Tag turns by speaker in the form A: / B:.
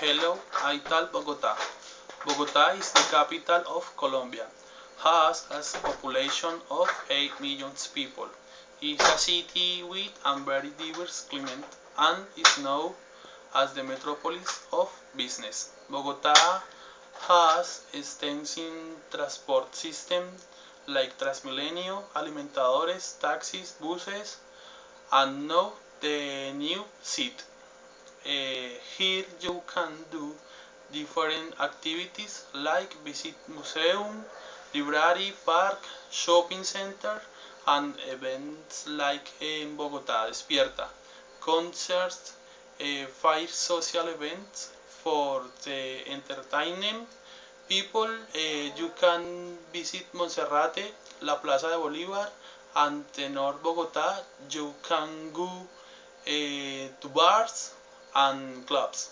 A: Hello, I tell Bogota. Bogota is the capital of Colombia, has a population of 8 million people. It is a city with a very diverse climate and is known as the metropolis of business. Bogota has extensive transport system like Transmilenio, alimentadores, taxis, buses, and now the new city. Here you can do different activities like visit museum, library, park, shopping center, and events like in Bogotá Despierta, concerts, fire social events for the entertainment. People, you can visit Monserrate, la Plaza de Bolívar, and the North Bogotá. You can go to bars and clubs.